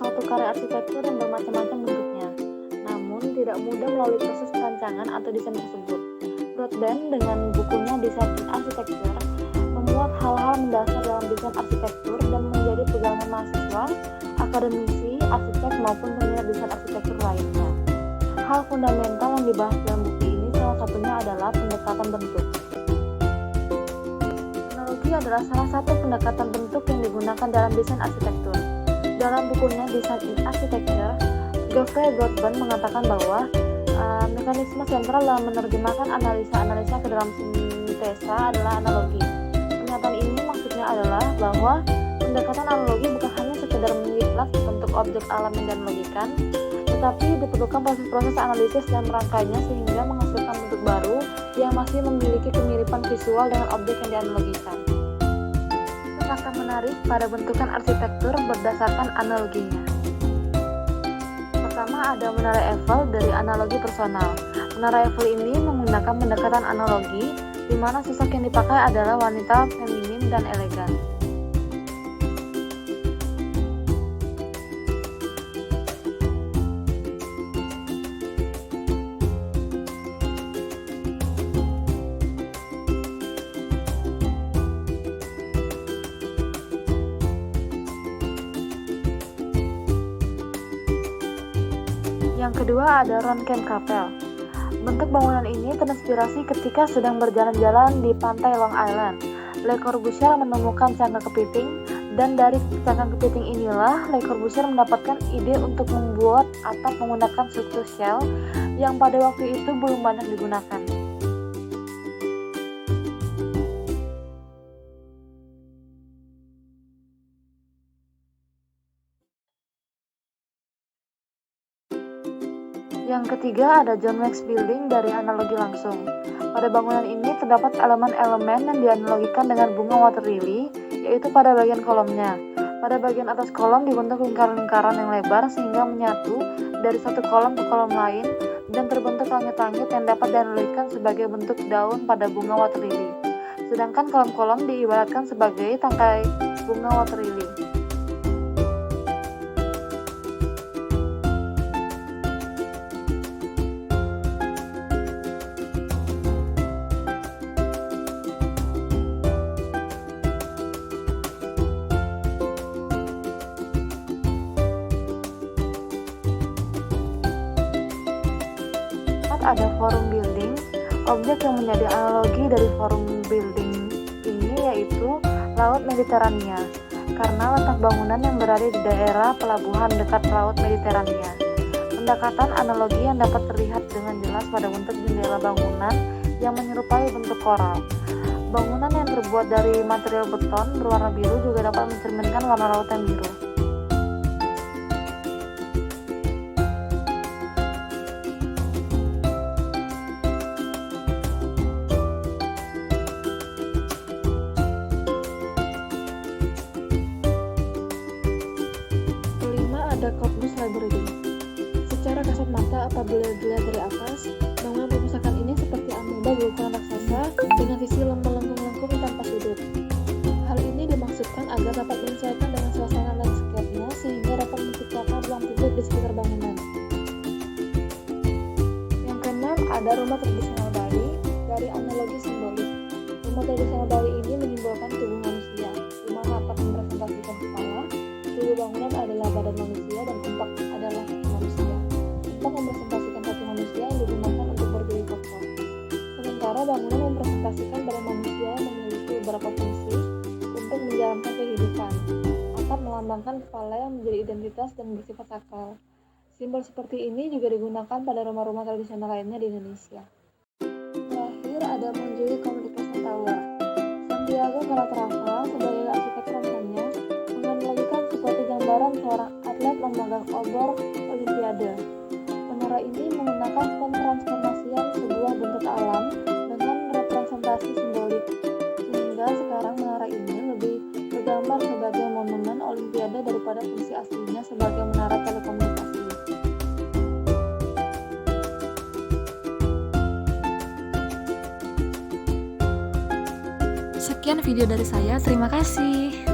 suatu karya arsitektur yang bermacam-macam bentuknya, namun tidak mudah melalui proses perancangan atau desain tersebut. Broadbent dengan bukunya Design in Architecture memuat hal-hal mendasar dalam desain arsitektur dan menjadi pegangan mahasiswa, akademisi, arsitek maupun peminat desain arsitektur lainnya. Hal fundamental yang dibahas dalam buku ini salah satunya adalah pendekatan bentuk. Analogi adalah salah satu pendekatan bentuk yang digunakan dalam desain arsitektur. Dalam bukunya Design in Architecture, Geoffrey Broadbent mengatakan bahwa mekanisme sentral dalam menerjemahkan analisa-analisa ke dalam sintesa adalah analogi. Pernyataan ini maksudnya adalah bahwa pendekatan analogi bukan hanya sekedar menyimpan bentuk objek alam yang dianalogikan, tetapi diperlukan proses-proses analisis dan merangkainya sehingga menghasilkan bentuk baru yang masih memiliki kemiripan visual dengan objek yang dianalogikan. Fakta menarik pada bentukan arsitektur berdasarkan analoginya. Pertama ada Menara Eiffel dari analogi personal. Menara Eiffel ini menggunakan pendekatan analogi, di mana sosok yang dipakai adalah wanita feminin dan elegan. Yang kedua ada Ronchamp-Capelle. Bentuk bangunan ini terinspirasi ketika sedang berjalan-jalan di pantai Long Island. Le Corbusier menemukan cangkang kepiting, dan dari cangkang kepiting inilah Le Corbusier mendapatkan ide untuk membuat atap menggunakan struktur shell yang pada waktu itu belum banyak digunakan. Yang ketiga ada John Wilkes Building dari analogi langsung. Pada bangunan ini terdapat elemen-elemen yang dianalogikan dengan bunga water lily, yaitu pada bagian kolomnya. Pada bagian atas kolom dibentuk lingkaran-lingkaran yang lebar sehingga menyatu dari satu kolom ke kolom lain dan terbentuk langit-langit yang dapat dianalogikan sebagai bentuk daun pada bunga water lily. Sedangkan kolom-kolom diibaratkan sebagai tangkai bunga water lily. Ada forum building. Objek yang menjadi analogi dari forum building ini yaitu Laut Mediterania, karena letak bangunan yang berada di daerah pelabuhan dekat Laut Mediterania. Pendekatan analogi yang dapat terlihat dengan jelas pada bentuk jendela bangunan yang menyerupai bentuk koral. Bangunan yang terbuat dari material beton berwarna biru juga dapat mencerminkan warna laut yang biru. Ada Corpus Library. Secara kasat mata apabila dilihat dari atas, bangunan perpustakaan ini seperti amoeba berukuran raksasa dengan sisi melengkung-lengkung tanpa sudut. Hal ini dimaksudkan agar dapat menyesuaikan dengan suasana landscape-nya sehingga dapat menciptakan ruang publik di sekitar bangunan. Yang keenam ada Rumah Tradisional Bali dari analogi simbolik. Rumah tradisional Bali ini menyimbolkan tubuh manusia, di mana atap merepresentasikan kepala, tubuh bangunan adalah badan manusia, dan umpak adalah kaki manusia. Umpak merepresentasikan kaki manusia yang digunakan untuk berdiri kokoh. Sementara bangunan merepresentasikan badan manusia yang memiliki beberapa fungsi untuk menjalankan kehidupan. Atap melambangkan kepala yang menjadi identitas dan bersifat sakral. Simbol seperti ini juga digunakan pada rumah-rumah tradisional lainnya di Indonesia. Terakhir ada Montjuïc Communication Tower. Santiago Calatrava sebagai arsitek rancangnya menganalogikan seperti gambaran seorang atlet memegang obor Olimpiade. Menara ini menggunakan pentransformasian sebuah bentuk alam dengan representasi simbolik, sehingga sekarang menara ini lebih bergambar sebagai monumen Olimpiade daripada fungsi aslinya sebagai menara telekomunikasi. Sekian video dari saya, terima kasih.